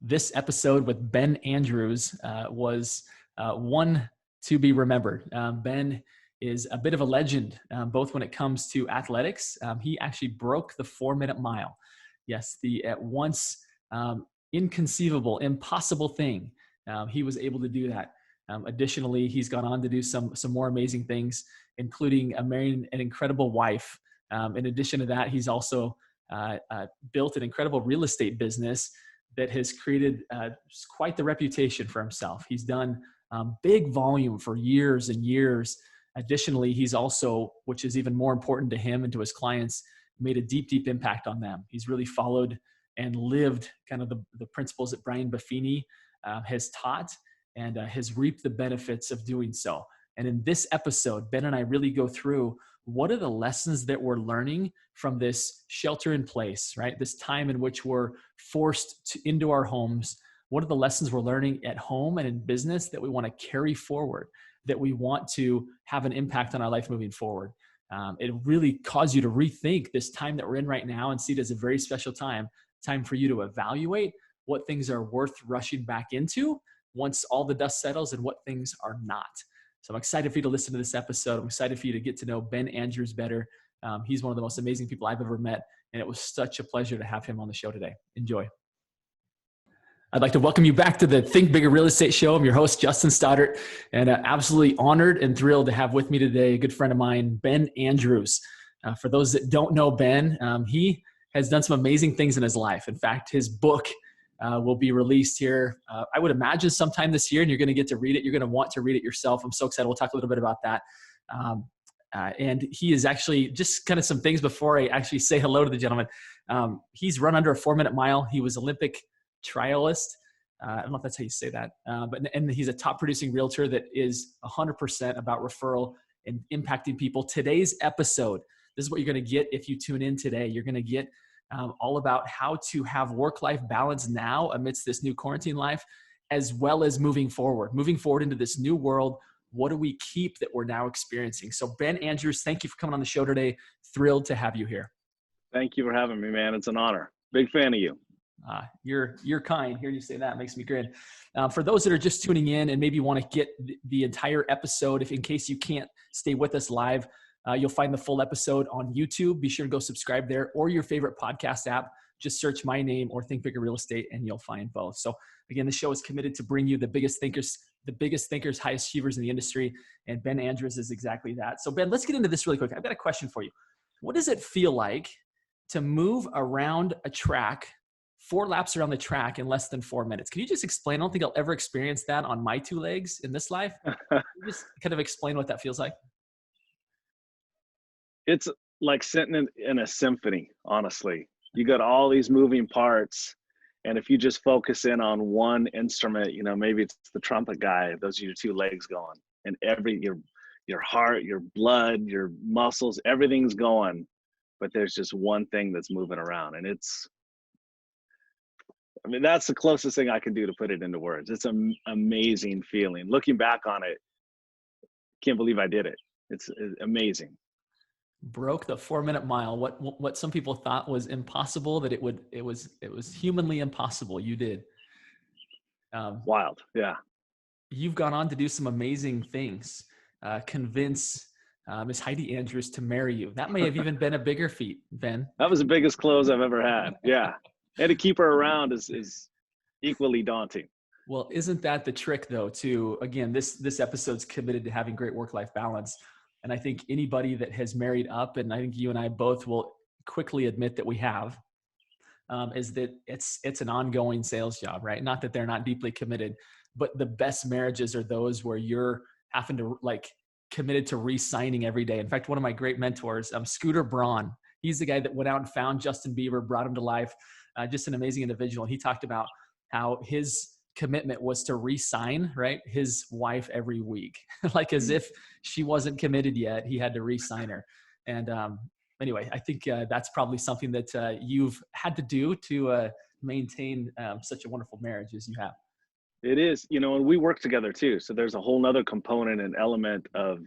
This episode with Ben Andrews was one to be remembered. Ben is a bit of a legend, both when it comes to athletics. He actually broke the 4-minute mile. Yes, the at once inconceivable, impossible thing. He was able to do that. Additionally, he's gone on to do some more amazing things, including marrying an incredible wife. In addition to that, he's also built an incredible real estate business that has created quite the reputation for himself. He's done big volume for years and years. Additionally, he's also, which is even more important to him and to his clients, made a deep, deep impact on them. He's really followed and lived kind of the principles that Brian Buffini has taught and has reaped the benefits of doing so. And in this episode, Ben and I really go through what are the lessons that we're learning from this shelter in place, right? This time in which we're forced into our homes. What are the lessons we're learning at home and in business that we want to carry forward, that we want to have an impact on our life moving forward? It really caused you to rethink this time that we're in right now and see it as a very special time for you to evaluate what things are worth rushing back into once all the dust settles and what things are not. So I'm excited for you to listen to this episode. I'm excited for you to get to know Ben Andrews better. He's one of the most amazing people I've ever met, and it was such a pleasure to have him on the show today. Enjoy. I'd like to welcome you back to the Think Bigger Real Estate Show. I'm your host, Justin Stoddart, and absolutely honored and thrilled to have with me today a good friend of mine, Ben Andrews. For those that don't know Ben, he has done some amazing things in his life. In fact, his book will be released here, I would imagine sometime this year, and you're going to get to read it. You're going to want to read it yourself. I'm so excited. We'll talk a little bit about that. And he is actually, just kind of some things before I actually say hello to the gentleman. He's run under a 4-minute mile. He was Olympic trialist. I don't know if that's how you say that, and he's a top producing realtor that is 100% about referral and impacting people. Today's episode, this is what you're going to get if you tune in today. You're going to get all about how to have work-life balance now amidst this new quarantine life, as well as moving forward into this new world. What do we keep that we're now experiencing? So Ben Andrews, thank you for coming on the show today. Thrilled to have you here. Thank you for having me, man. It's an honor. Big fan of you. You're kind. Hearing you say that makes me grin. For those that are just tuning in and maybe want to get the entire episode, if in case you can't stay with us live, you'll find the full episode on YouTube. Be sure to go subscribe there, or your favorite podcast app. Just search my name or Think Bigger Real Estate and you'll find both. So again, the show is committed to bring you the biggest thinkers, highest achievers in the industry. And Ben Andrews is exactly that. So Ben, let's get into this really quick. I've got a question for you. What does it feel like to move around a track, 4 laps around the track in less than 4 minutes? Can you just explain? I don't think I'll ever experience that on my 2 legs in this life. Can you just kind of explain what that feels like? It's like sitting in a symphony, honestly. You got all these moving parts, and if you just focus in on one instrument, maybe it's the trumpet guy, those are your 2 legs going, and your heart, your blood, your muscles, everything's going, but there's just one thing that's moving around. And that's the closest thing I can do to put it into words. It's an amazing feeling. Looking back on it, can't believe I did it. It's amazing. Broke the 4-minute mile. What some people thought was impossible, that it was humanly impossible. You did. Wild. Yeah. You've gone on to do some amazing things. Convince Miss Heidi Andrews to marry you. That may have even been a bigger feat, Ben. That was the biggest close I've ever had. Yeah. And to keep her around is equally daunting. Well, isn't that the trick though, too? Again, this episode's committed to having great work-life balance. And I think anybody that has married up, and I think you and I both will quickly admit that we have, is that it's an ongoing sales job, right? Not that they're not deeply committed, but the best marriages are those where you're having to committed to re-signing every day. In fact, one of my great mentors, Scooter Braun, he's the guy that went out and found Justin Bieber, brought him to life, just an amazing individual. And he talked about how his commitment was to re-sign, right, his wife every week, like as if she wasn't committed yet, he had to re-sign her. And anyway, I think that's probably something that you've had to do to maintain such a wonderful marriage as you have. It is, and we work together too. So there's a whole nother component and element of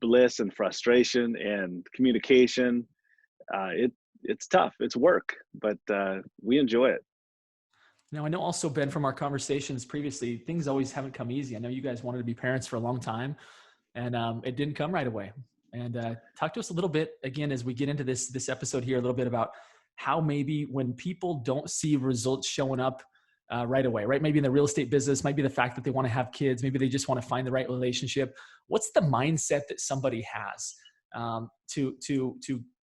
bliss and frustration and communication. It's tough. It's work, but we enjoy it. Now, I know also, Ben, from our conversations previously, things always haven't come easy. I know you guys wanted to be parents for a long time, and it didn't come right away. And talk to us a little bit again as we get into this episode here, a little bit about how maybe when people don't see results showing up right away, right? Maybe in the real estate business, might be the fact that they want to have kids, maybe they just want to find the right relationship. What's the mindset that somebody has to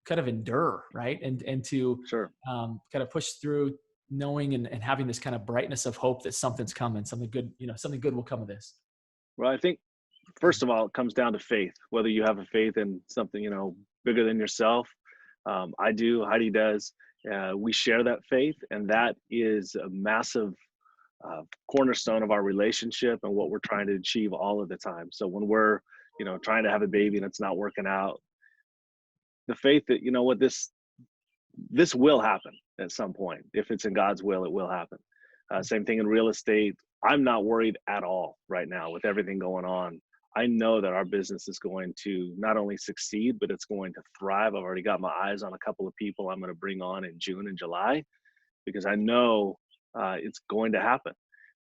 kind of endure, right? And to Sure. kind of push through, knowing and having this kind of brightness of hope that something's coming, something good, something good will come of this. Well, I think first of all, it comes down to faith, whether you have a faith in something, bigger than yourself. I do, Heidi does. We share that faith, and that is a massive cornerstone of our relationship and what we're trying to achieve all of the time. So when we're, trying to have a baby and it's not working out, the faith that, this will happen at some point. If it's in God's will, it will happen. Same thing in real estate. I'm not worried at all right now with everything going on. I know that our business is going to not only succeed, but it's going to thrive. I've already got my eyes on a couple of people I'm going to bring on in June and July because I know it's going to happen.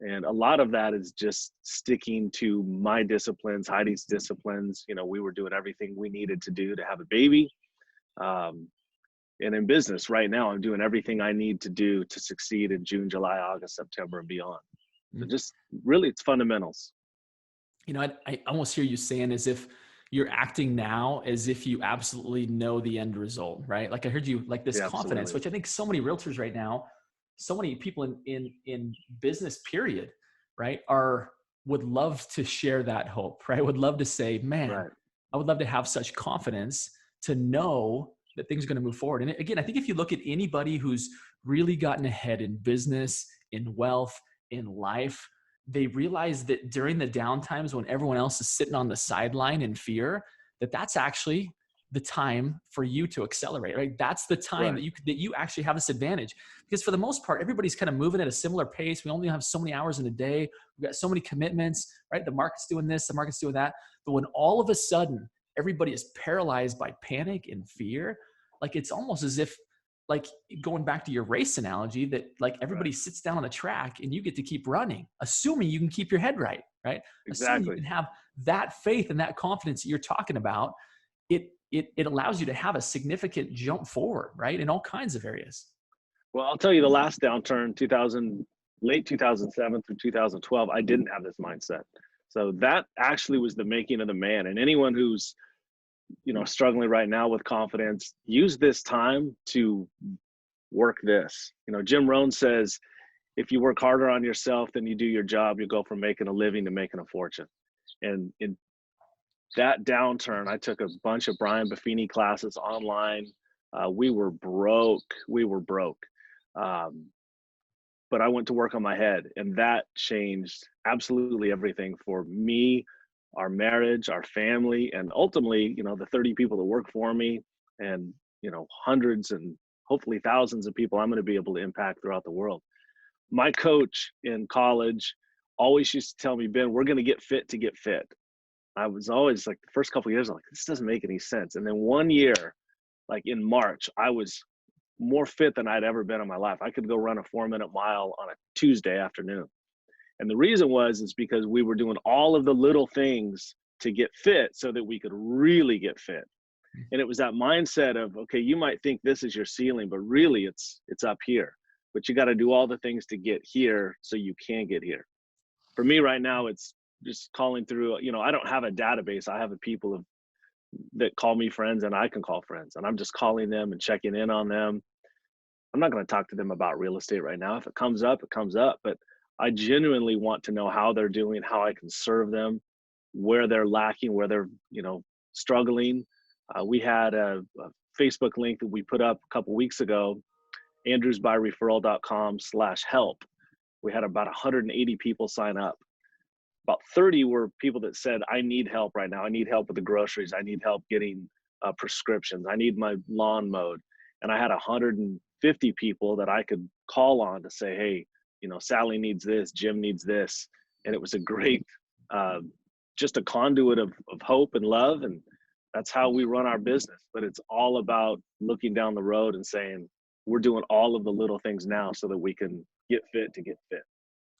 And a lot of that is just sticking to my disciplines, Heidi's disciplines. We were doing everything we needed to do to have a baby. And in business right now, I'm doing everything I need to do to succeed in June, July, August, September, and beyond. So just really, it's fundamentals. I almost hear you saying as if you're acting now as if you absolutely know the end result, right? Like I heard you like this Yeah, confidence, absolutely. which I think so many realtors right now, so many people in business period, right, would love to share that hope, right? Would love to say, man, Right. I would love to have such confidence to know that things are going to move forward. And again, I think if you look at anybody who's really gotten ahead in business, in wealth, in life, they realize that during the down times when everyone else is sitting on the sideline in fear, that's actually the time for you to accelerate, right? That's the time Right. that you actually have this advantage, because for the most part, everybody's kind of moving at a similar pace. We only have so many hours in a day. We've got so many commitments, right? The market's doing this, the market's doing that. But when all of a sudden everybody is paralyzed by panic and fear, like it's almost as if, like going back to your race analogy, that like Right. everybody sits down on the track and you get to keep running, assuming you can keep your head right? Assuming you Exactly. can have that faith and that confidence that you're talking about, it allows you to have a significant jump forward, right? In all kinds of areas. Well, I'll tell you, the last downturn, late 2007 through 2012, I didn't have this mindset. So that actually was the making of the man. And anyone who's, struggling right now with confidence, use this time to work this. Jim Rohn says, if you work harder on yourself than you do your job, you go from making a living to making a fortune. And in that downturn, I took a bunch of Brian Buffini classes online. We were broke. We were broke. Um, but I went to work on my head, and that changed absolutely everything for me, our marriage, our family, and ultimately, the 30 people that work for me, and hundreds and hopefully thousands of people I'm going to be able to impact throughout the world. My coach in college always used to tell me, Ben, we're going to get fit to get fit. I was always like, the first couple of years, I'm like, this doesn't make any sense. And then one year, like in March, I was more fit than I'd ever been in my life. I could go run a 4-minute mile on a Tuesday afternoon. And the reason is because we were doing all of the little things to get fit so that we could really get fit. And it was that mindset of, okay, you might think this is your ceiling, but really it's up here. But you got to do all the things to get here so you can get here. For me right now, it's just calling through, I don't have a database. I have a people that call me friends, and I can call friends, and I'm just calling them and checking in on them. I'm not going to talk to them about real estate right now. If it comes up, it comes up. But I genuinely want to know how they're doing, how I can serve them, where they're lacking, where they're, struggling. We had a Facebook link that we put up a couple weeks ago, andrewsbyreferral.com/help. We had about 180 people sign up. About 30 were people that said, I need help right now. I need help with the groceries. I need help getting prescriptions. I need my lawn mowed. And I had 150 people that I could call on to say, hey, Sally needs this, Jim needs this. And it was a great, just a conduit of hope and love. And that's how we run our business. But it's all about looking down the road and saying, we're doing all of the little things now so that we can get fit to get fit.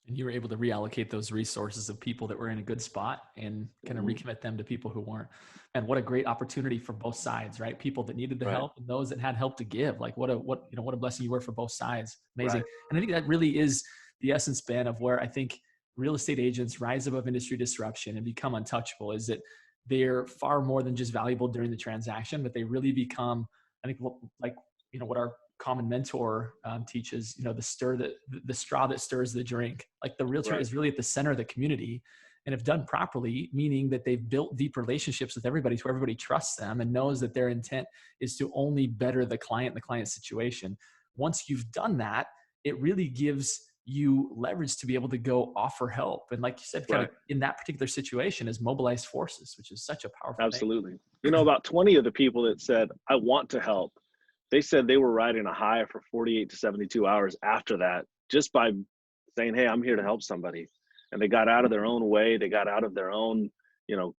And you were able to reallocate those resources of people that were in a good spot and kind of Hmm. recommit them to people who weren't. And what a great opportunity for both sides, right? People that needed the Right. help and those that had help to give. Like what a blessing you were for both sides. Amazing. Right. And I think that really is the essence, Ben, of where I think real estate agents rise above industry disruption and become untouchable is that they're far more than just valuable during the transaction, but they really become, I think, like, what our common mentor teaches, the straw that stirs the drink. Like the realtor Right. is really at the center of the community, and if done properly, meaning that they've built deep relationships with everybody, so everybody trusts them and knows that their intent is to only better the client and the client's situation. Once you've done that, it really gives you leverage to be able to go offer help. And like you said, kind of Right. in that particular situation is mobilize forces, which is such a powerful thing. Absolutely. About 20 of the people that said, I want to help, they said they were riding a high for 48 to 72 hours after that, just by saying, hey, I'm here to help somebody. And they got out of their own way. They got out of their own, you know,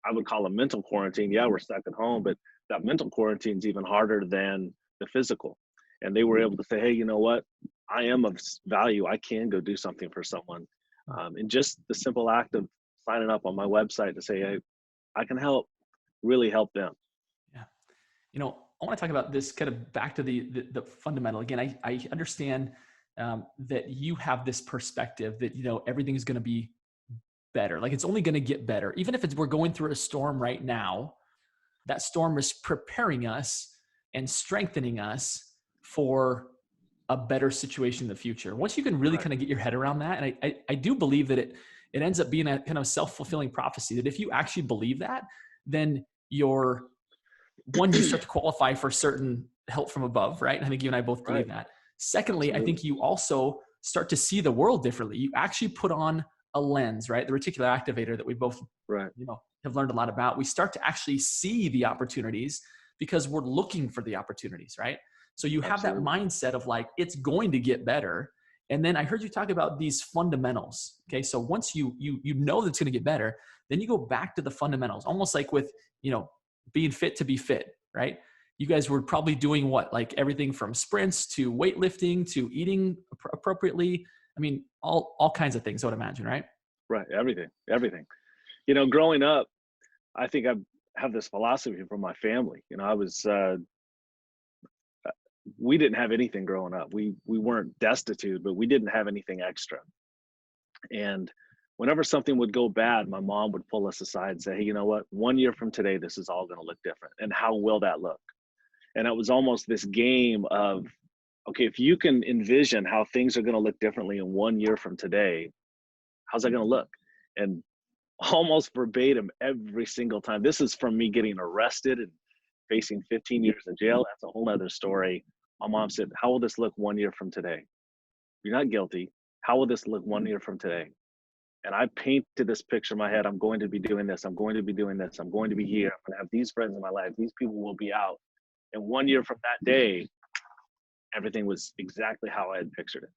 I would call a mental quarantine. Yeah, we're stuck at home, but that mental quarantine is even harder than the physical. And they were able to say, hey, you know what? I am of value. I can go do something for someone. And just the simple act of signing up on my website to say, hey, I can help, really help them. Yeah. I want to talk about this kind of back to the fundamental. Again, I understand that you have this perspective that, everything's going to be better. Like it's only going to get better. Even if we're going through a storm right now, that storm is preparing us and strengthening us for a better situation in the future. Once you can really Right. kind of get your head around that, and I do believe that it ends up being a kind of self-fulfilling prophecy that if you actually believe that, then you start to qualify for certain help from above, right? I think you and I both Right. believe that. Secondly, I Absolutely. think you also start to see the world differently. You actually put on a lens, right? The reticular activator that we both, Right. have learned a lot about. We start to actually see the opportunities because we're looking for the opportunities, right? So you have that Absolutely. mindset of like, it's going to get better. And then I heard you talk about these fundamentals. Okay. So once you know that it's going to get better, then you go back to the fundamentals, almost like with, being fit to be fit, right? You guys were probably doing what, like everything from sprints to weightlifting to eating appropriately. I mean, all kinds of things, I would imagine, right? Right. Everything. Everything. Growing up, I think I have this philosophy from my family. I was we didn't have anything growing up. We weren't destitute, but we didn't have anything extra. And whenever something would go bad, my mom would pull us aside and say, hey, you know what? 1 year from today, this is all going to look different. And how will that look? And it was almost this game of, okay, if you can envision how things are going to look differently in 1 year from today, how's that going to look? And almost verbatim every single time. This is from me getting arrested and facing 15 years in jail. That's a whole other story. My mom said, how will this look 1 year from today? You're not guilty. How will this look 1 year from today? And I painted this picture in my head. I'm going to be doing this. I'm going to be doing this. I'm going to be here. I'm going to have these friends in my life. These people will be out. And 1 year from that day, everything was exactly how I had pictured it.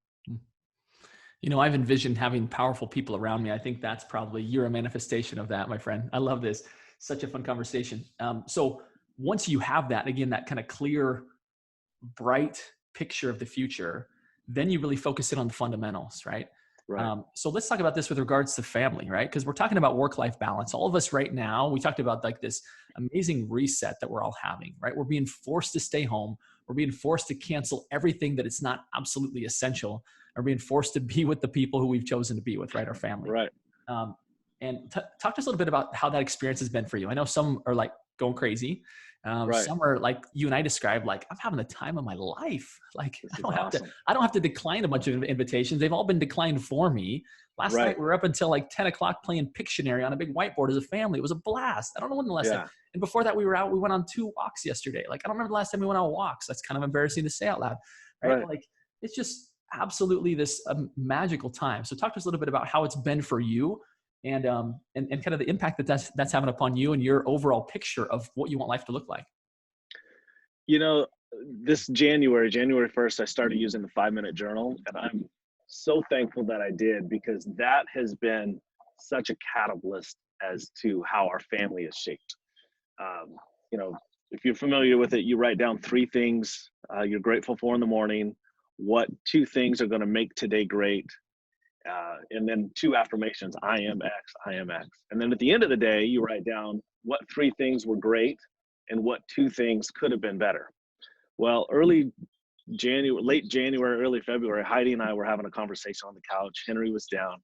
I've envisioned having powerful people around me. I think that's probably you're a manifestation of that, my friend. I love this. Such a fun conversation. So once you have that, again, that kind of clear, bright picture of the future, then you really focus in on the fundamentals, right? Right. So let's talk about this with regards to family, right? Because we're talking about work-life balance. All of us right now, we talked about like this amazing reset that we're all having, right? We're being forced to stay home. We're being forced to cancel everything that is not absolutely essential. We're being forced to be with the people who we've chosen to be with, right? Our family. Right. Um, and talk to us a little bit about how that experience has been for you. I know some are like going crazy. Right. Some are like you and I described, like I'm having the time of my life. Like This is awesome. I don't have to decline a bunch of invitations. They've all been declined for me. Last Right. night we were up until like 10 o'clock playing Pictionary on a big whiteboard as a family. It was a blast. I don't know when the last time. Yeah. And before that we went on 2 walks yesterday. Like I don't remember the last time we went on walks. That's kind of embarrassing to say out loud, right? Right. But like it's just absolutely this magical time. So talk to us a little bit about how it's been for you and kind of the impact that's having upon you and your overall picture of what you want life to look like. You know, this January 1st, I started using the 5 minute journal, and I'm so thankful that I did, because that has been such a catalyst as to how our family is shaped. Um, you know, if you're familiar with it, you write down 3 things you're grateful for in the morning, what 2 things are going to make today great, and then 2 affirmations: I am X, I am X. And then at the end of the day, you write down what 3 things were great and what 2 things could have been better. Well, late January, early February, Heidi and I were having a conversation on the couch. Henry was down,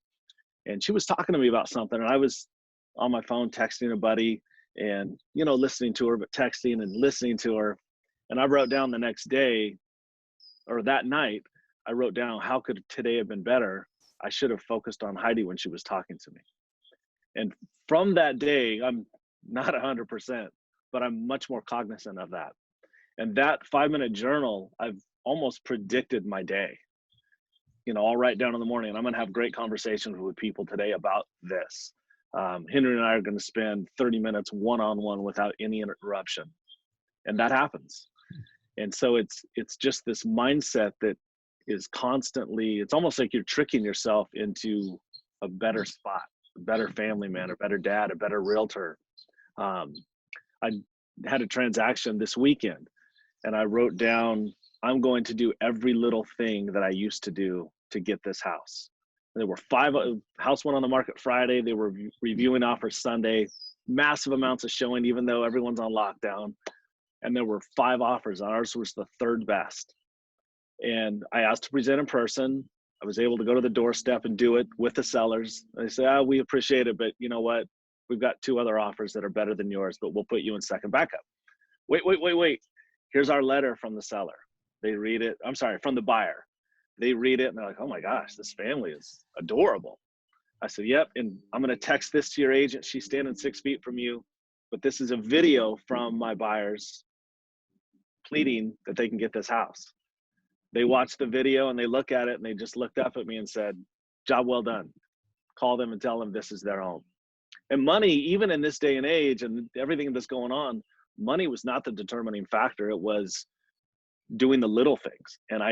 and she was talking to me about something, and I was on my phone texting a buddy, and listening to her, but texting and listening to her. And I wrote down the next day, or that night, I wrote down, how could today have been better? I should have focused on Heidi when she was talking to me. And from that day, I'm not 100%, but I'm much more cognizant of that. And that 5-minute journal, I've almost predicted my day. I'll write down in the morning, and I'm going to have great conversations with people today about this. Henry and I are going to spend 30 minutes one-on-one without any interruption. And that happens. And so it's just this mindset that is constantly, it's almost like you're tricking yourself into a better spot, a better family man, a better dad, a better realtor. I had a transaction this weekend, and I wrote down, I'm going to do every little thing that I used to do to get this house. And there were 5, house went on the market Friday. They were reviewing offers Sunday, massive amounts of showing, even though everyone's on lockdown. And there were 5 offers. Ours was the 3rd best. And I asked to present in person. I was able to go to the doorstep and do it with the sellers. They say, oh, we appreciate it, but you know what? We've got 2 other offers that are better than yours, but we'll put you in second backup. Wait. Here's our letter from the seller. They read it. I'm sorry, from the buyer. They read it and they're like, oh my gosh, this family is adorable. I said, yep. And I'm going to text this to your agent. She's standing 6 feet from you, but this is a video from my buyers pleading that they can get this house. They watched the video and they look at it and they just looked up at me and said, job well done. Call them and tell them this is their home. And money, even in this day and age and everything that's going on, money was not the determining factor. It was doing the little things. And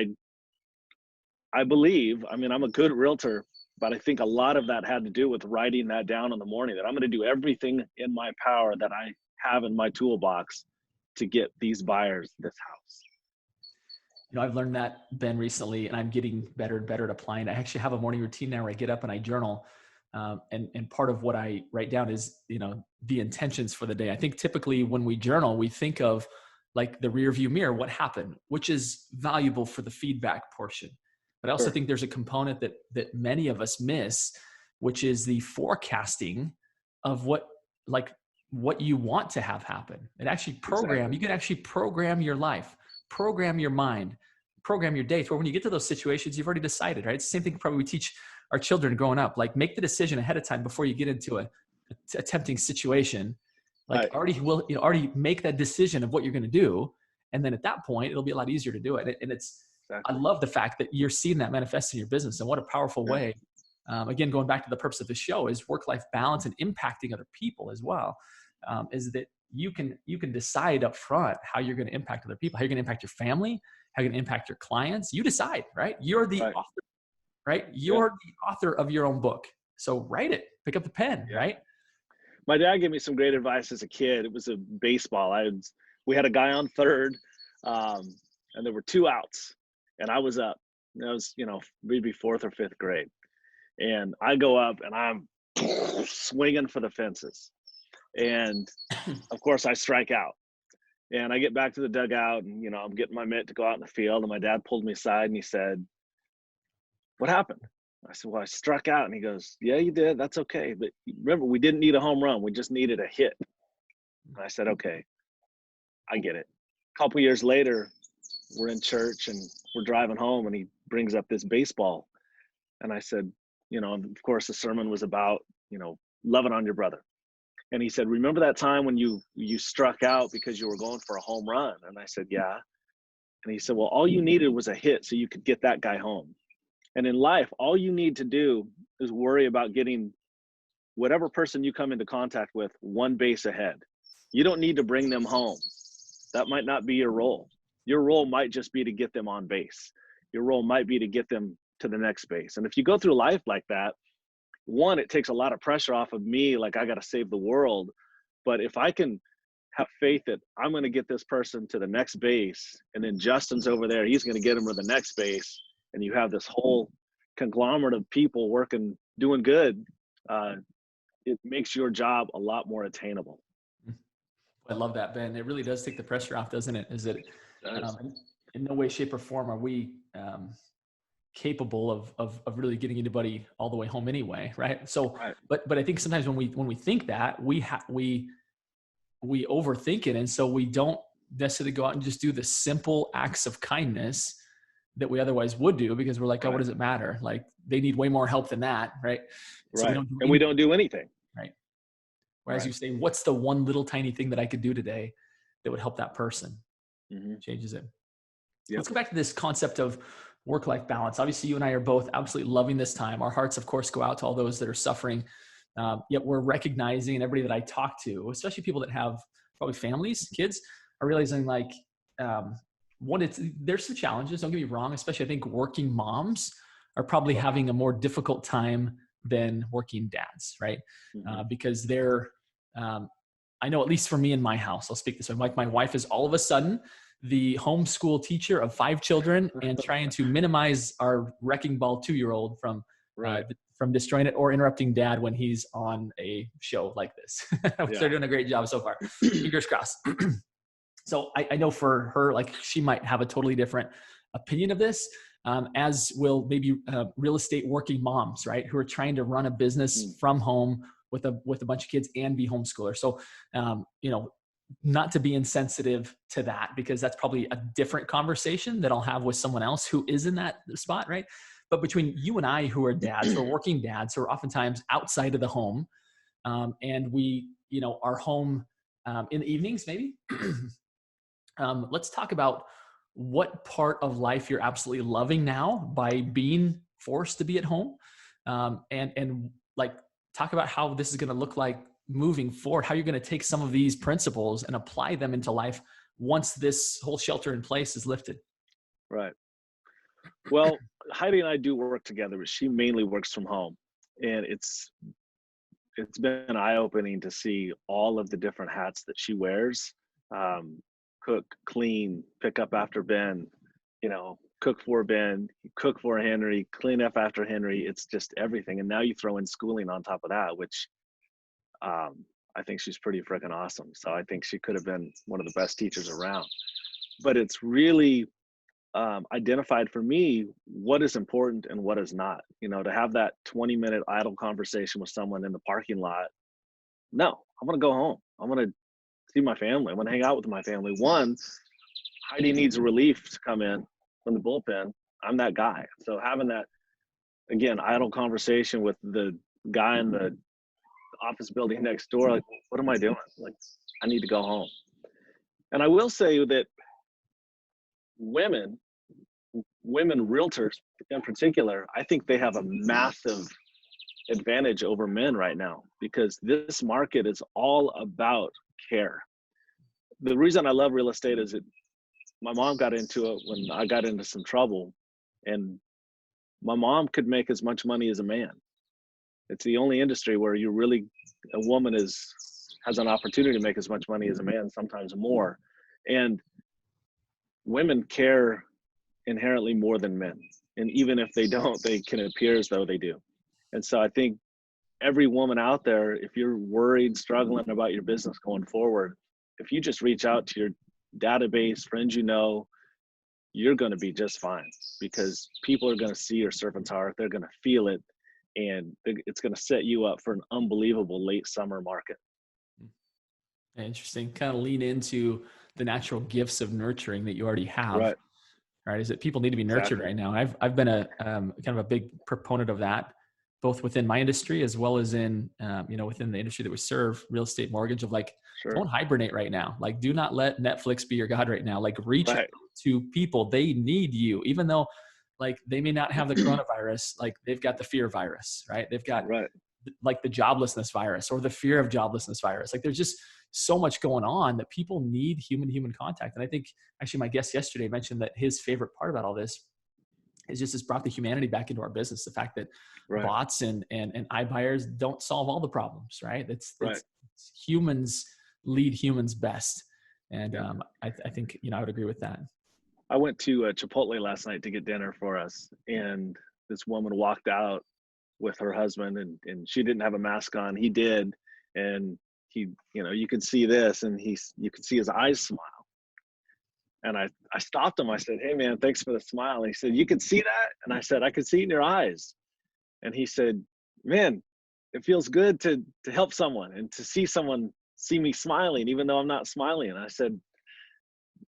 I believe, I'm a good realtor, but I think a lot of that had to do with writing that down in the morning, that I'm going to do everything in my power that I have in my toolbox to get these buyers this house. I've learned that, Ben, recently, and I'm getting better and better at applying. I actually have a morning routine now where I get up and I journal. And part of what I write down is, the intentions for the day. I think typically when we journal, we think of like the rear view mirror, what happened, which is valuable for the feedback portion. But I also Sure. think there's a component that many of us miss, which is the forecasting of what you want to have happen. And actually Exactly. you can actually program your life, program your mind, program your day, to where when you get to those situations, you've already decided, right? It's the same thing probably we teach our children growing up, like make the decision ahead of time before you get into a tempting situation. Like Right. already make that decision of what you're going to do. And then at that point, it'll be a lot easier to do it. And I Exactly. love the fact that you're seeing that manifest in your business, and what a powerful Yeah. way. Again, going back to the purpose of the show is work-life balance and impacting other people as well. Is that you can decide up front how you're going to impact other people, how you're going to impact your family, how you're going to impact your clients. You decide, right? You're the Right. author, right? Yeah. You're the author of your own book. So write it, pick up the pen, Yeah. right? My dad gave me some great advice as a kid. It was a baseball. We had a guy on third, and there were 2 outs, and I was up. And I was, maybe 4th or 5th grade, and I go up and I'm swinging for the fences, and of course I strike out. And I get back to the dugout, and I'm getting my mitt to go out in the field, and my dad pulled me aside and he said, "What happened?" I said, "Well, I struck out." And he goes, "Yeah, you did. That's okay. But remember, we didn't need a home run. We just needed a hit." And I said, "Okay, I get it." A couple years later, we're in church and we're driving home, and he brings up this baseball. And I said, of course, the sermon was about, loving on your brother. And he said, "Remember that time when you struck out because you were going for a home run?" And I said, "Yeah." And he said, "Well, all you needed was a hit so you could get that guy home. And in life, all you need to do is worry about getting whatever person you come into contact with one base ahead. You don't need to bring them home. That might not be your role. Your role might just be to get them on base. Your role might be to get them to the next base." And if you go through life like that, one, it takes a lot of pressure off of me, like I got to save the world. But if I can have faith that I'm going to get this person to the next base, and then Justin's over there, he's going to get him to the next base, and you have this whole conglomerate of people working, doing good. It makes your job a lot more attainable. I love that, Ben. It really does take the pressure off, doesn't it? Is it in no way, shape, or form are we capable of really getting anybody all the way home anyway, right? So, Right. but I think sometimes when we think that, we overthink it, and so we don't necessarily go out and just do the simple acts of kindness that we otherwise would do, because we're like, oh, what does it matter? Like, they need way more help than that, right? So Right. We don't do anything. Right. Whereas you say, what's the one little tiny thing that I could do today that would help that person? Changes it. Yep. Let's go back to this concept of work-life balance. Obviously, you and I are both absolutely loving this time. Our hearts, of course, go out to all those that are suffering. Yet we're recognizing, and everybody that I talk to, especially people that have probably families, kids, are realizing like, there's some challenges. Don't get me wrong. Especially, I think working moms are probably having a more difficult time than working dads, right? Because they're, I know, at least for me in my house, I'll speak this way. Like, my wife is all of a sudden the homeschool teacher of 5 children and trying to minimize our wrecking ball 2-year-old from destroying it or interrupting dad when he's on a show like this. They're doing a great job so far. Fingers crossed. So I know for her, like, she might have a totally different opinion of this, as will maybe real estate working moms, right? Who are trying to run a business from home with a bunch of kids and be homeschoolers. So, not to be insensitive to that, because that's probably a different conversation that I'll have with someone else who is in that spot, right? But between you and I, who are dads, who are working dads, who are oftentimes outside of the home, and we, are home in the evenings, maybe. Let's talk about what part of life you're absolutely loving now by being forced to be at home, and like, talk about how this is going to look like moving forward, how you're going to take some of these principles and apply them into life once this whole shelter in place is lifted. Right. Well, Heidi and I do work together, but she mainly works from home, and it's been eye-opening to see all of the different hats that she wears. Cook, clean, pick up after Ben, cook for Ben, cook for Henry, clean up after Henry. It's just everything. And now you throw in schooling on top of that, which I think she's pretty freaking awesome. So I think she could have been one of the best teachers around. But it's really identified for me what is important and what is not. To have that 20-minute idle conversation with someone in the parking lot. No, I'm going to go home. I'm going to see my family. I'm going to hang out with my family. One, Heidi needs relief to come in from the bullpen. I'm that guy. So having that, again, idle conversation with the guy in the office building next door, like, what am I doing? Like, I need to go home. And I will say that women realtors in particular, I think they have a massive advantage over men right now, because this market is all about care. The reason I love real estate is my mom got into it when I got into some trouble, and my mom could make as much money as a man. It's the only industry where a woman has an opportunity to make as much money as a man, sometimes more. And women care inherently more than men. And even if they don't, they can appear as though they do. And so I think every woman out there, if you're worried, struggling about your business going forward, if you just reach out to your database, friends, you're going to be just fine, because people are going to see your servant's heart. They're going to feel it, and it's going to set you up for an unbelievable late summer market. Interesting. Kind of lean into the natural gifts of nurturing that you already have. Right? Is that people need to be nurtured right now. I've been a kind of a big proponent of that, both within my industry as well as in within the industry that we serve, real estate mortgage, of like, don't hibernate right now. Like, do not let Netflix be your God right now. Like, reach out to people. They need you, even though like they may not have the coronavirus, like they've got the fear virus, right? They've got like the joblessness virus or the fear of joblessness virus. Like, there's just so much going on that people need human contact. And I think actually my guest yesterday mentioned that his favorite part about all this is just it's brought the humanity back into our business. The fact that bots and iBuyers don't solve all the problems, right? It's humans lead humans best. And Yeah. I think, I would agree with that. I went to Chipotle last night to get dinner for us, and this woman walked out with her husband, and she didn't have a mask on. He did, and he, you could see this, and you could see his eyes smile. And I stopped him. I said, "Hey, man, thanks for the smile." And he said, "You could see that?" And I said, "I could see it in your eyes." And he said, "Man, it feels good to help someone and to see someone see me smiling, even though I'm not smiling." And I said,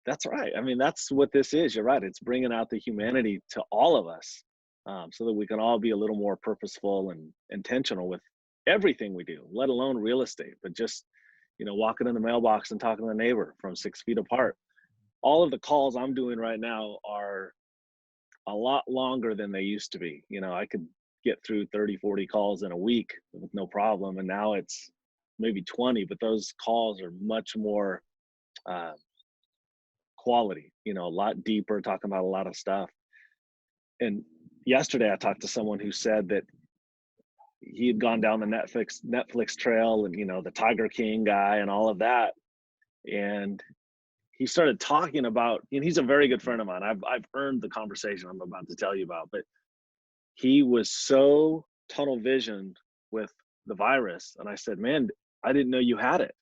"That's right. I mean, that's what this is. You're right. It's bringing out the humanity to all of us, so that we can all be a little more purposeful and intentional with everything we do, let alone real estate, but just, walking in the mailbox and talking to the neighbor from 6 feet apart. All of the calls I'm doing right now are a lot longer than they used to be. I could get through 30, 40 calls in a week with no problem. And now it's maybe 20, but those calls are much more uh, quality, a lot deeper, talking about a lot of stuff. And yesterday I talked to someone who said that he had gone down the Netflix trail, and, the Tiger King guy and all of that. And he started talking about, and he's a very good friend of mine. I've earned the conversation I'm about to tell you about, but he was so tunnel visioned with the virus. And I said, "Man, I didn't know you had it."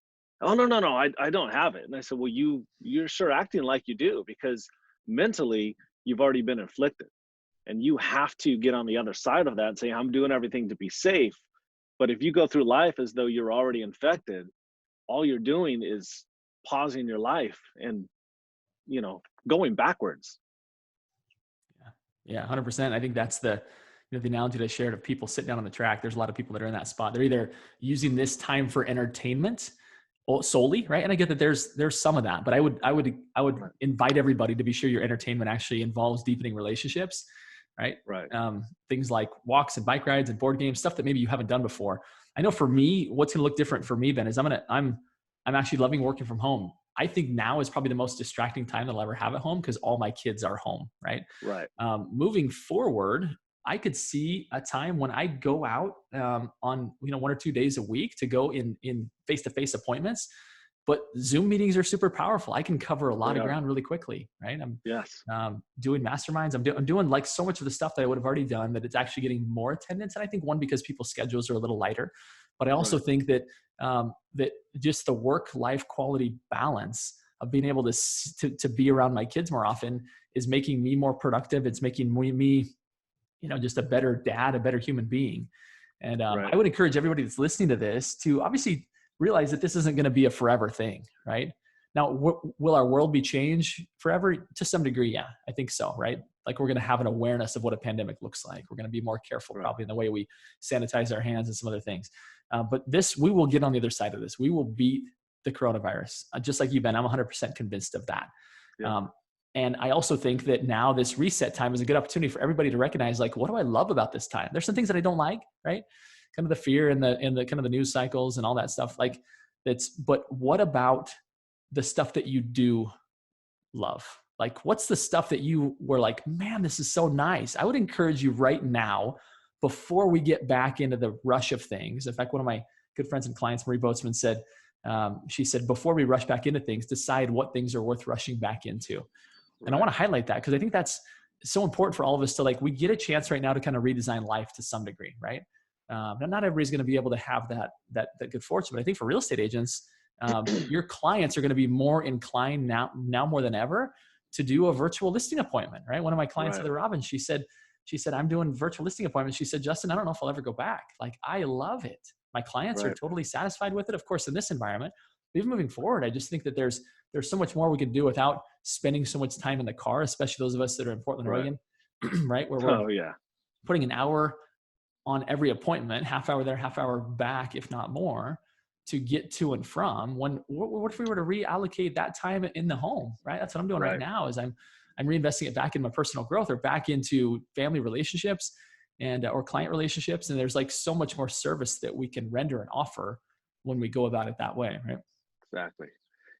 "Oh, no, no, no, I don't have it." And I said, "Well, you're sure acting like you do, because mentally you've already been inflicted, and you have to get on the other side of that and say, I'm doing everything to be safe. But if you go through life as though you're already infected, all you're doing is pausing your life and, going backwards." Yeah, yeah, 100%. I think that's the analogy that I shared of people sitting down on the track. There's a lot of people that are in that spot. They're either using this time for entertainment solely, right? And I get that there's some of that, but I would Right. invite everybody to be sure your entertainment actually involves deepening relationships, right? Right. Things like walks and bike rides and board games, stuff that maybe you haven't done before. I know for me, what's going to look different for me, Ben, is I'm actually loving working from home. I think now is probably the most distracting time that I'll ever have at home because all my kids are home, right? Right. Moving forward, I could see a time when I go out on 1 or 2 days a week to go in face-to-face appointments. But Zoom meetings are super powerful. I can cover a lot They of are. ground really quickly, right? I'm Yes. doing masterminds. I'm doing like so much of the stuff that I would have already done that it's actually getting more attendance. And I think one, because people's schedules are a little lighter, but I also Right. think that just the work-life quality balance of being able to be around my kids more often is making me more productive. It's making me just a better dad, a better human being. And Right. I would encourage everybody that's listening to this to obviously realize that this isn't going to be a forever thing, right? Now, will our world be changed forever? To some degree, yeah, I think so, right? Like we're going to have an awareness of what a pandemic looks like. We're going to be more careful Right. probably in the way we sanitize our hands and some other things. But we will get on the other side of this. We will beat the coronavirus, just like you've been. I'm 100% convinced of that. Yeah. Um, and I also think that now this reset time is a good opportunity for everybody to recognize, like, what do I love about this time? There's some things that I don't like, right? Kind of the fear and the kind of the news cycles and all that stuff. But what about the stuff that you do love? Like, what's the stuff that you were like, man, this is so nice? I would encourage you right now, before we get back into the rush of things. In fact, one of my good friends and clients, Marie Boatsman, said, she said, before we rush back into things, decide what things are worth rushing back into. And I Right. want to highlight that because I think that's so important for all of us to, like, we get a chance right now to kind of redesign life to some degree, right? Not everybody's going to be able to have that good fortune, but I think for real estate agents, your clients are going to be more inclined now more than ever to do a virtual listing appointment, right? One of my clients, Right. Heather Robbins, she said, I'm doing virtual listing appointments. She said, Justin, I don't know if I'll ever go back. Like, I love it. My clients are Right. totally satisfied with it. Of course, in this environment, but even moving forward, I just think that there's so much more we can do without spending so much time in the car, especially those of us that are in Portland, Right. Oregon, right? Where we're Oh yeah. putting an hour on every appointment, half hour there, half hour back, if not more, to get to and from. What if we were to reallocate that time in the home, right? That's what I'm doing right Right. now is I'm reinvesting it back in my personal growth or back into family relationships and or client relationships. And there's like so much more service that we can render and offer when we go about it that way, right? Exactly.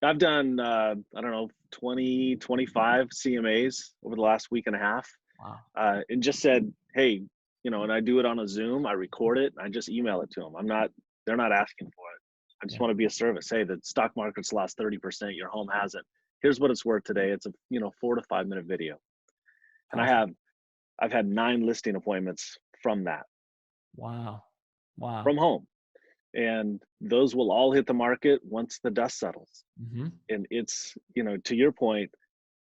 I've done, I don't know, 20, 25 CMAs over the last week and a half, Wow. and just said, hey, and I do it on a Zoom, I record it, and I just email it to them. They're not asking for it. I just Yeah. want to be a service. Hey, the stock market's lost 30%. Your home hasn't. Here's what it's worth today. It's a 4 to 5 minute video, and Powerful. I've had 9 listing appointments from that, Wow. Wow. from home, and those will all hit the market once the dust settles. Hmm. And it's, to your point,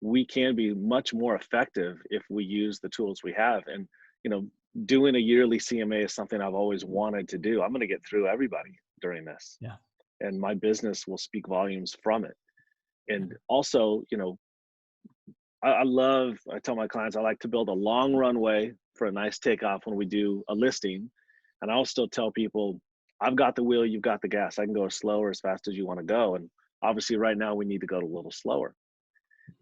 we can be much more effective if we use the tools we have. And you know doing a yearly CMA is something I've always wanted to do. I'm going to get through everybody during this, Yeah. and my business will speak volumes from it. Yeah. And also, I tell my clients I like to build a long runway for a nice takeoff when we do a listing. And I'll still tell people, I've got the wheel, you've got the gas. I can go as slow or as fast as you want to go. And obviously right now we need to go a little slower.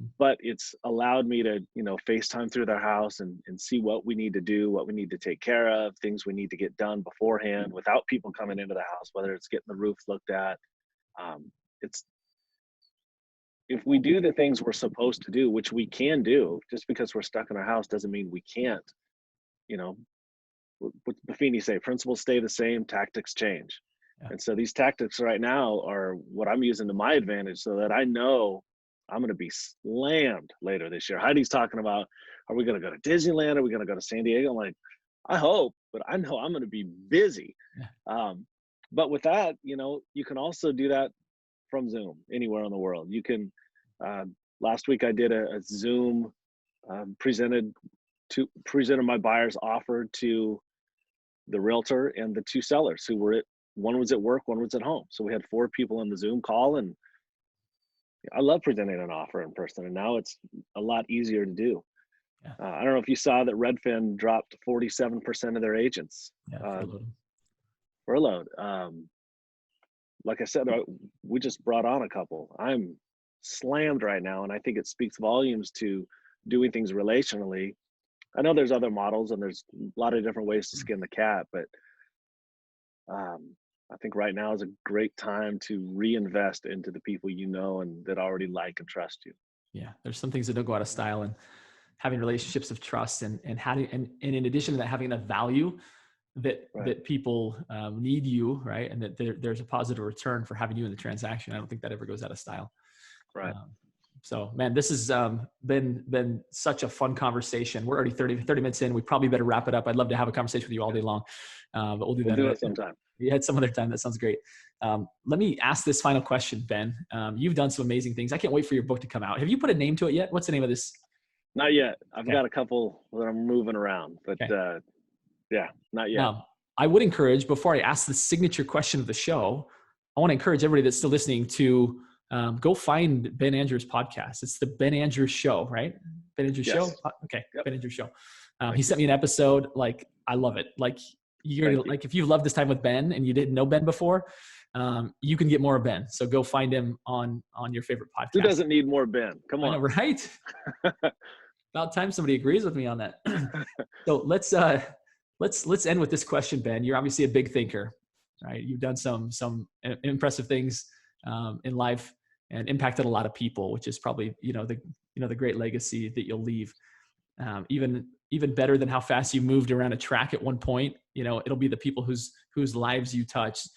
Mhm. But it's allowed me to, FaceTime through their house and see what we need to do, what we need to take care of, things we need to get done beforehand without people coming into the house, whether it's getting the roof looked at. It's If we do the things we're supposed to do, which we can do, just because we're stuck in our house doesn't mean we can't. You know, what Buffini say, principles stay the same, tactics change. Yeah. And so these tactics right now are what I'm using to my advantage so that I know I'm going to be slammed later this year. Heidi's talking about, are we going to go to Disneyland? Are we going to go to San Diego? I'm like, I hope, but I know I'm going to be busy. Yeah. But with that, you can also do that from Zoom anywhere in the world. You can, last week I did a Zoom, presented my buyer's offer to the realtor and the 2 sellers who were one was at work, one was at home. So we had 4 people in the Zoom call, and I love presenting an offer in person, and now it's a lot easier to do. Yeah. I don't know if you saw that Redfin dropped 47% of their agents, Yeah. uh, Furloughed. furloughed. Like I said, we just brought on a couple. I'm slammed right now, and I think it speaks volumes to doing things relationally. I know there's other models and there's a lot of different ways to skin the cat, but I think right now is a great time to reinvest into the people and that already like and trust you. Yeah. There's some things that don't go out of style, and having relationships of trust, and having, and in addition to that, having a value Right, that people need you, right? And that there's a positive return for having you in the transaction. I don't think that ever goes out of style. right. Um, so man, this has been such a fun conversation. We're already 30 minutes in. We probably better wrap it up. I'd love to have a conversation with you all day long. But we'll do We'll that. do it sometime. We had some other time. That sounds great. Let me ask this final question, Ben. You've done some amazing things. I can't wait for your book to come out. Have you put a name to it yet? What's the name of this? Not yet. I've Okay. got a couple that I'm moving around, but Okay. yeah, not yet. Now, I would encourage, before I ask the signature question of the show, I want to encourage everybody that's still listening to go find Ben Andrews' podcast. It's the Ben Andrews Show, right? Ben Andrews Show? Yes. Okay, Yep. Ben Andrews Show. Thank He you. sent me an episode. Like, I love it. Like, Thank you. like if you've loved this time with Ben and you didn't know Ben before, you can get more of Ben. So go find him on your favorite Who podcast. doesn't need more Ben? Come I know, on. right? About time somebody agrees with me on that. So let's end with this question, Ben. You're obviously a big thinker, right? You've done some impressive things in life and impacted a lot of people, which is probably the great legacy that you'll leave. Even better than how fast you moved around a track at one point. It'll be the people whose lives you touched.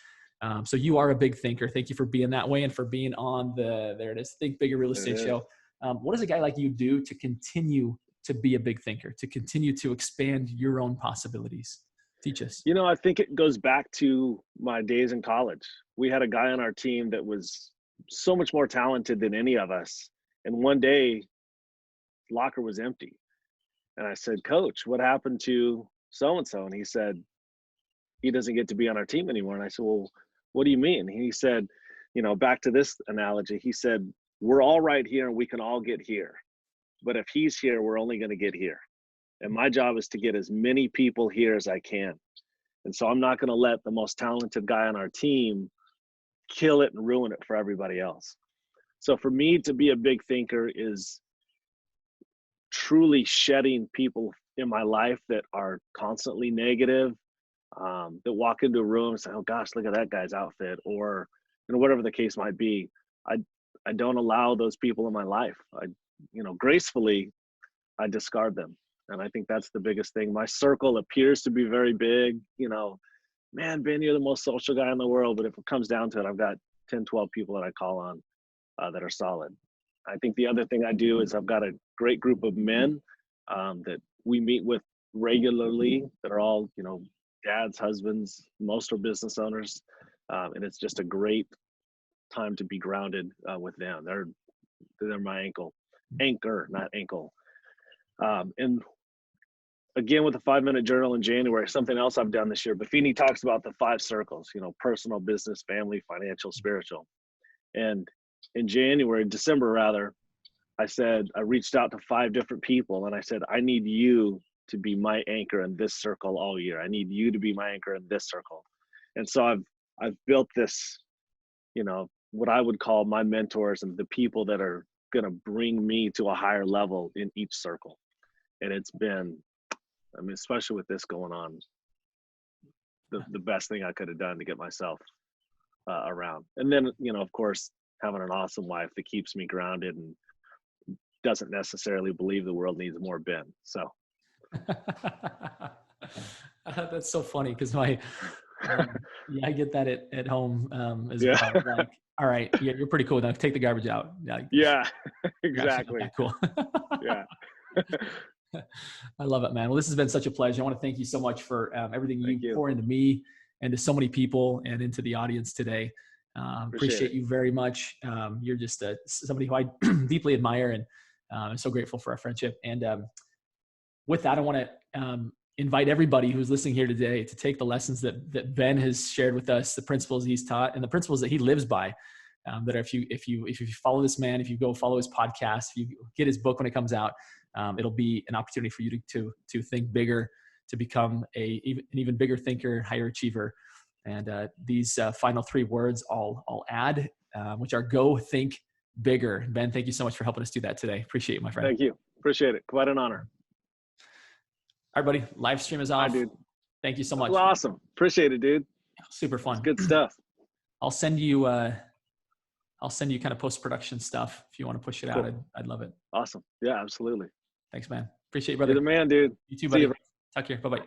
So you are a big thinker. Thank you for being that way and for being on there it is, Think Bigger Real Estate Show. What does a guy like you do to continue to be a big thinker, to continue to expand your own possibilities? Teach us. I think it goes back to my days in college. We had a guy on our team that was so much more talented than any of us. And one day, locker was empty. And I said, Coach, what happened to so and so? And he said, he doesn't get to be on our team anymore. And I said, well, what do you mean? And he said, back to this analogy, he said, we're all right here and we can all get here. But if he's here, we're only going to get here. And my job is to get as many people here as I can. And so I'm not going to let the most talented guy on our team kill it and ruin it for everybody else. So for me to be a big thinker is truly shedding people in my life that are constantly negative, that walk into a room and say, oh gosh, look at that guy's outfit, or whatever the case might be. I don't allow those people in my life. Gracefully, I discard them. And I think that's the biggest thing. My circle appears to be very big, man, Ben, you're the most social guy in the world. But if it comes down to it, I've got 10, 12 people that I call on that are solid. I think the other thing I do is I've got a great group of men that we meet with regularly that are all, dads, husbands, most are business owners. And it's just a great time to be grounded with them. They're my anchor, not ankle. And again, with the 5-minute journal in January, something else I've done this year, Buffini talks about the 5 circles, personal, business, family, financial, spiritual. And in December rather, I reached out to 5 different people and I said, I need you to be my anchor in this circle all year. I need you to be my anchor in this circle. And so I've built this, what I would call my mentors and the people that are going to bring me to a higher level in each circle. And it's been, especially with this going on, the best thing I could have done to get myself around. And then, of course, having an awesome wife that keeps me grounded and doesn't necessarily believe the world needs more Ben. So that's so funny because I get that at home as yeah. well. Like, all right, yeah, you're pretty cool. Now take the garbage out. Yeah, exactly. Cool. Yeah. I love it, man. Well, this has been such a pleasure. I want to thank you so much for everything you pour into me and to so many people and into the audience today. Appreciate you very much. You're just somebody who I deeply admire, and I'm so grateful for our friendship. And with that, I want to invite everybody who's listening here today to take the lessons that Ben has shared with us, the principles he's taught, and the principles that he lives by. That if you follow this man, if you go follow his podcast, if you get his book when it comes out, it'll be an opportunity for you to think bigger, to become an even bigger thinker, higher achiever. And these final 3 words I'll add, which are go, think bigger. Ben, thank you so much for helping us do that today. Appreciate you, my friend. Thank you. Appreciate it. Quite an honor. All right, buddy. Live stream is off. Hi, dude. Thank you so much. That's awesome. Appreciate it, dude. Super fun. That's good stuff. I'll send you kind of post-production stuff if you want to push it out. I'd love it. Awesome. Yeah, absolutely. Thanks, man. Appreciate you, brother. You're the man, dude. You too, buddy. Talk here. Bye-bye.